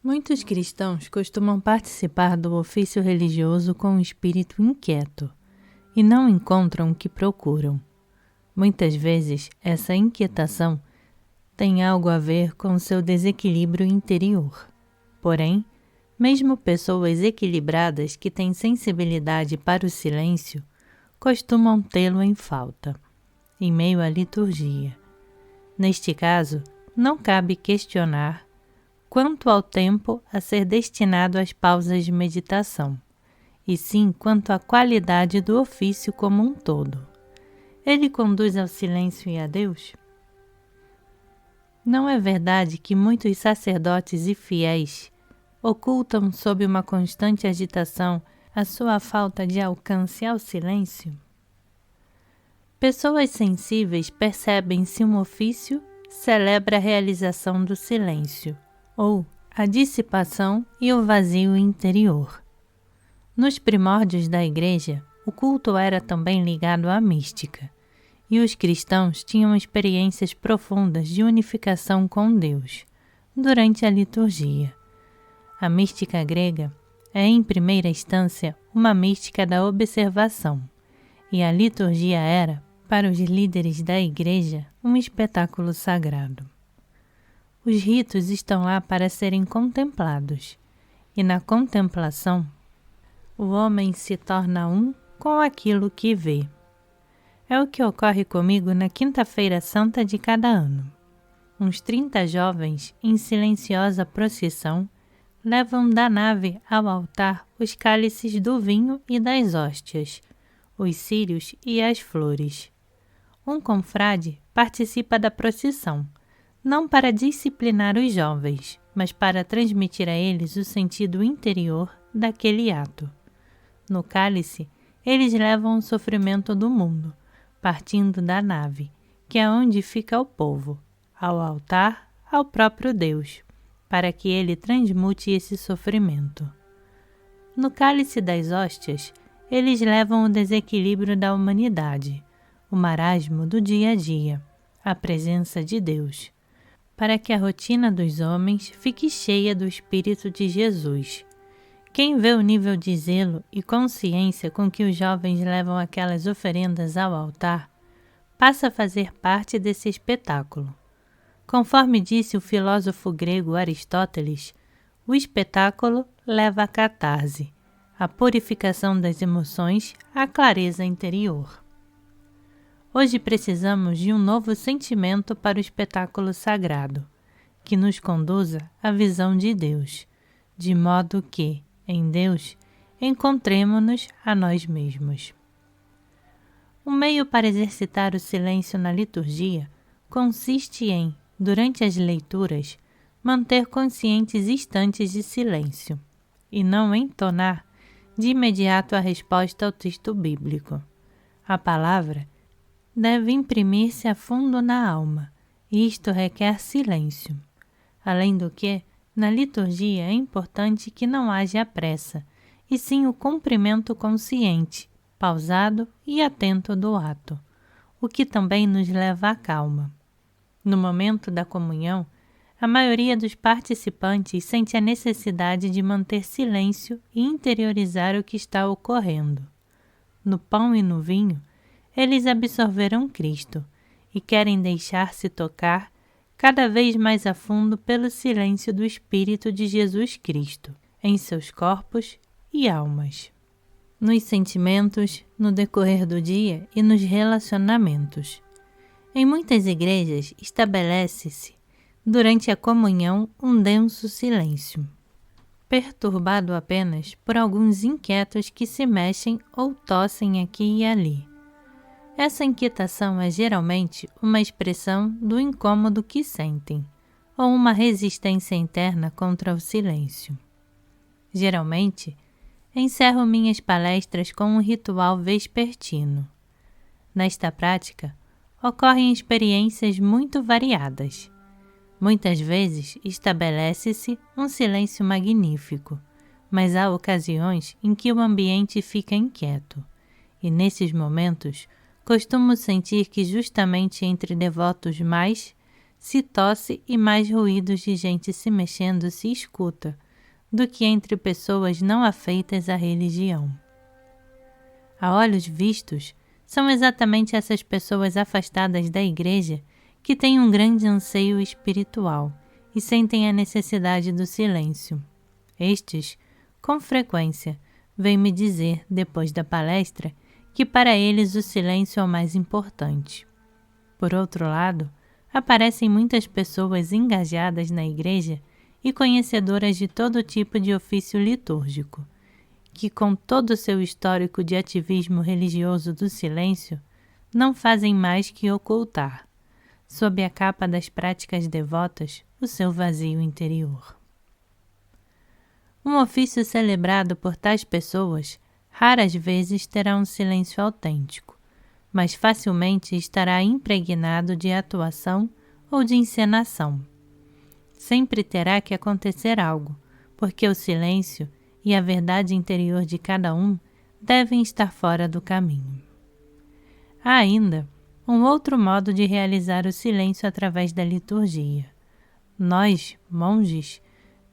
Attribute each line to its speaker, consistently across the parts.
Speaker 1: Muitos cristãos costumam participar do ofício religioso com um espírito inquieto e não encontram o que procuram. Muitas vezes, essa inquietação tem algo a ver com seu desequilíbrio interior. Porém, mesmo pessoas equilibradas que têm sensibilidade para o silêncio costumam tê-lo em falta, em meio à liturgia. Neste caso, não cabe questionar quanto ao tempo a ser destinado às pausas de meditação, e sim quanto à qualidade do ofício como um todo. Ele conduz ao silêncio e a Deus? Não é verdade que muitos sacerdotes e fiéis ocultam sob uma constante agitação a sua falta de alcance ao silêncio? Pessoas sensíveis percebem se um ofício celebra a realização do silêncio, ou a dissipação e o vazio interior. Nos primórdios da Igreja, o culto era também ligado à mística, e os cristãos tinham experiências profundas de unificação com Deus durante a liturgia. A mística grega é, em primeira instância, uma mística da observação, e a liturgia era, para os líderes da Igreja, um espetáculo sagrado. Os ritos estão lá para serem contemplados, e na contemplação, o homem se torna um com aquilo que vê. É o que ocorre comigo na Quinta-feira Santa de cada ano. Uns 30 jovens, em silenciosa procissão, levam da nave ao altar os cálices do vinho e das hóstias, os círios e as flores. Um confrade participa da procissão, não para disciplinar os jovens, mas para transmitir a eles o sentido interior daquele ato. No cálice, eles levam o sofrimento do mundo, partindo da nave, que é onde fica o povo, ao altar, ao próprio Deus, para que ele transmute esse sofrimento. No cálice das hóstias, eles levam o desequilíbrio da humanidade, o marasmo do dia a dia, a presença de Deus, para que a rotina dos homens fique cheia do Espírito de Jesus. Quem vê o nível de zelo e consciência com que os jovens levam aquelas oferendas ao altar, passa a fazer parte desse espetáculo. Conforme disse o filósofo grego Aristóteles, o espetáculo leva à catarse, à purificação das emoções, à clareza interior. Hoje precisamos de um novo sentimento para o espetáculo sagrado, que nos conduza à visão de Deus, de modo que, em Deus, encontremo-nos a nós mesmos. Um meio para exercitar o silêncio na liturgia consiste em, durante as leituras, manter conscientes instantes de silêncio, e não entonar de imediato a resposta ao texto bíblico. A palavra deve imprimir-se a fundo na alma, e isto requer silêncio. Além do que, na liturgia é importante que não haja pressa, e sim o cumprimento consciente, pausado e atento do ato, o que também nos leva à calma. No momento da comunhão, a maioria dos participantes sente a necessidade de manter silêncio e interiorizar o que está ocorrendo. No pão e no vinho, eles absorveram Cristo e querem deixar-se tocar cada vez mais a fundo pelo silêncio do Espírito de Jesus Cristo, em seus corpos e almas. Nos sentimentos, no decorrer do dia e nos relacionamentos. Em muitas igrejas estabelece-se, durante a comunhão, um denso silêncio, perturbado apenas por alguns inquietos que se mexem ou tossem aqui e ali. Essa inquietação é geralmente uma expressão do incômodo que sentem, ou uma resistência interna contra o silêncio. Geralmente, encerro minhas palestras com um ritual vespertino. Nesta prática, ocorrem experiências muito variadas. Muitas vezes estabelece-se um silêncio magnífico, mas há ocasiões em que o ambiente fica inquieto, e nesses momentos costumo sentir que justamente entre devotos mais se tosse e mais ruídos de gente se mexendo se escuta, do que entre pessoas não afeitas à religião. A olhos vistos, são exatamente essas pessoas afastadas da igreja que têm um grande anseio espiritual e sentem a necessidade do silêncio. Estes, com frequência, vêm me dizer, depois da palestra, que para eles o silêncio é o mais importante. Por outro lado, aparecem muitas pessoas engajadas na igreja e conhecedoras de todo tipo de ofício litúrgico, que com todo o seu histórico de ativismo religioso do silêncio, não fazem mais que ocultar, sob a capa das práticas devotas, o seu vazio interior. Um ofício celebrado por tais pessoas raras vezes terá um silêncio autêntico, mas facilmente estará impregnado de atuação ou de encenação. Sempre terá que acontecer algo, porque o silêncio e a verdade interior de cada um devem estar fora do caminho. Há ainda um outro modo de realizar o silêncio através da liturgia. Nós, monges,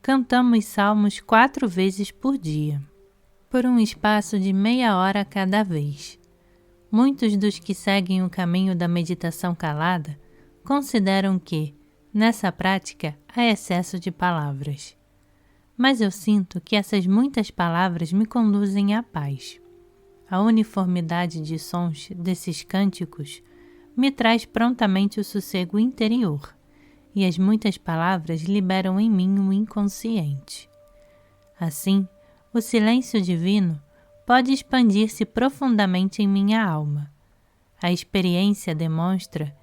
Speaker 1: cantamos salmos 4 vezes por dia, por um espaço de meia hora cada vez. Muitos dos que seguem o caminho da meditação calada consideram que, nessa prática, há excesso de palavras. Mas eu sinto que essas muitas palavras me conduzem à paz. A uniformidade de sons desses cânticos me traz prontamente o sossego interior, e as muitas palavras liberam em mim o inconsciente. Assim, o silêncio divino pode expandir-se profundamente em minha alma. A experiência demonstra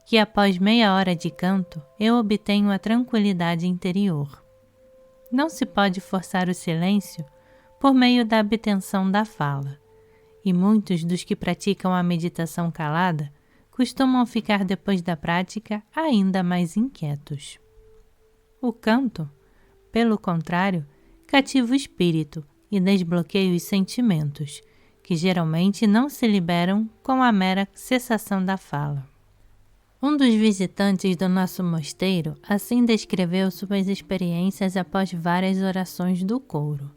Speaker 1: que após meia hora de canto eu obtenho a tranquilidade interior. Não se pode forçar o silêncio por meio da abstenção da fala, e muitos dos que praticam a meditação calada costumam ficar depois da prática ainda mais inquietos. O canto, pelo contrário, cativa o espírito e desbloqueia os sentimentos, que geralmente não se liberam com a mera cessação da fala. Um dos visitantes do nosso mosteiro assim descreveu suas experiências após várias orações do coro.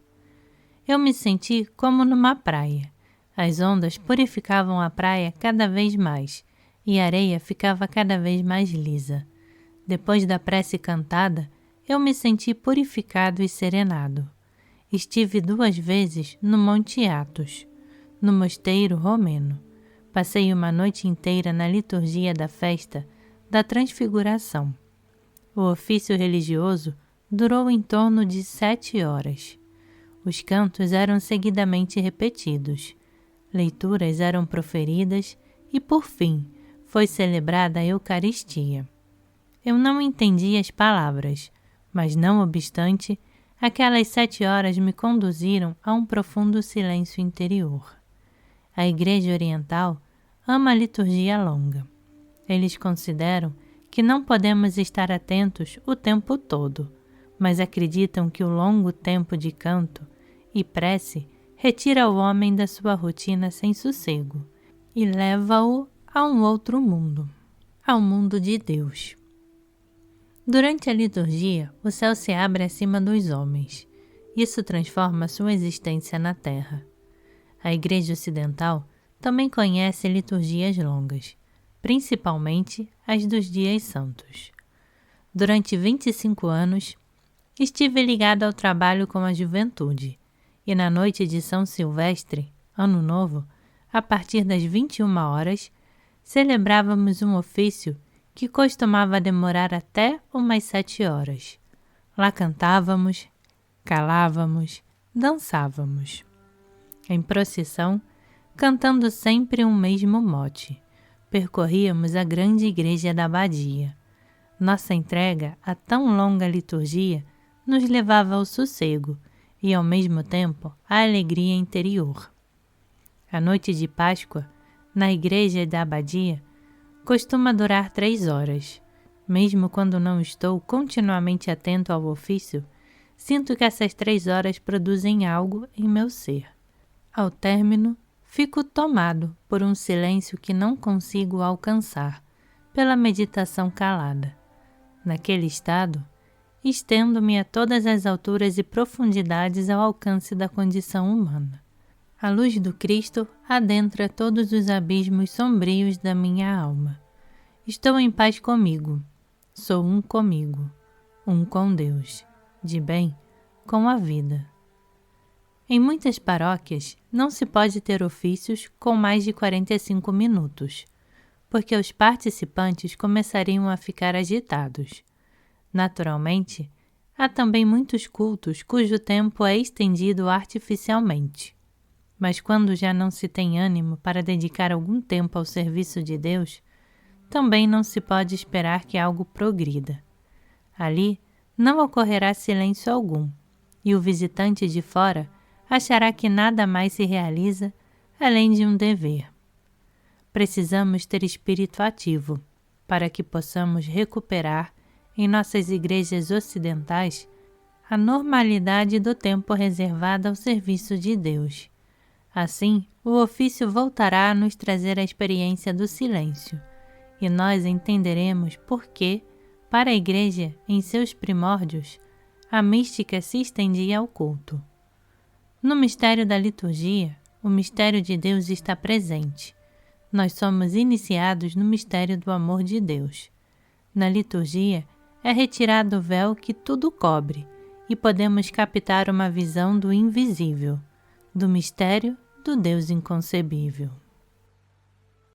Speaker 1: Eu me senti como numa praia. As ondas purificavam a praia cada vez mais e a areia ficava cada vez mais lisa. Depois da prece cantada, eu me senti purificado e serenado. Estive 2 vezes no Monte Athos, no mosteiro romeno. Passei uma noite inteira na liturgia da festa da Transfiguração. O ofício religioso durou em torno de 7 horas. Os cantos eram seguidamente repetidos, leituras eram proferidas e, por fim, foi celebrada a Eucaristia. Eu não entendi as palavras, mas, não obstante, aquelas 7 horas me conduziram a um profundo silêncio interior. A Igreja Oriental ama a liturgia longa. Eles consideram que não podemos estar atentos o tempo todo, mas acreditam que o longo tempo de canto e prece retira o homem da sua rotina sem sossego e leva-o a um outro mundo, ao mundo de Deus. Durante a liturgia, o céu se abre acima dos homens. Isso transforma sua existência na terra. A Igreja Ocidental também conhece liturgias longas, principalmente as dos dias santos. Durante 25 anos, estive ligado ao trabalho com a juventude, e na noite de São Silvestre, Ano Novo, a partir das 21 horas, celebrávamos um ofício que costumava demorar até umas 7 horas. Lá cantávamos, calávamos, dançávamos. Em procissão, cantando sempre um mesmo mote, percorríamos a grande igreja da abadia. Nossa entrega a tão longa liturgia nos levava ao sossego e, ao mesmo tempo, à alegria interior. A noite de Páscoa, na igreja da abadia, costuma durar 3 horas. Mesmo quando não estou continuamente atento ao ofício, sinto que essas 3 horas produzem algo em meu ser. Ao término, fico tomado por um silêncio que não consigo alcançar, pela meditação calada. Naquele estado, estendo-me a todas as alturas e profundidades ao alcance da condição humana. A luz do Cristo adentra todos os abismos sombrios da minha alma. Estou em paz comigo. Sou um comigo, um com Deus, de bem com a vida. Em muitas paróquias, não se pode ter ofícios com mais de 45 minutos, porque os participantes começariam a ficar agitados. Naturalmente, há também muitos cultos cujo tempo é estendido artificialmente. Mas quando já não se tem ânimo para dedicar algum tempo ao serviço de Deus, também não se pode esperar que algo progrida. Ali não ocorrerá silêncio algum, e o visitante de fora achará que nada mais se realiza além de um dever. Precisamos ter espírito ativo para que possamos recuperar em nossas igrejas ocidentais a normalidade do tempo reservado ao serviço de Deus. Assim, o ofício voltará a nos trazer a experiência do silêncio, e nós entenderemos por que, para a Igreja, em seus primórdios, a mística se estendia ao culto. No mistério da liturgia, o mistério de Deus está presente. Nós somos iniciados no mistério do amor de Deus. Na liturgia, é retirado o véu que tudo cobre, e podemos captar uma visão do invisível, do mistério do Deus inconcebível.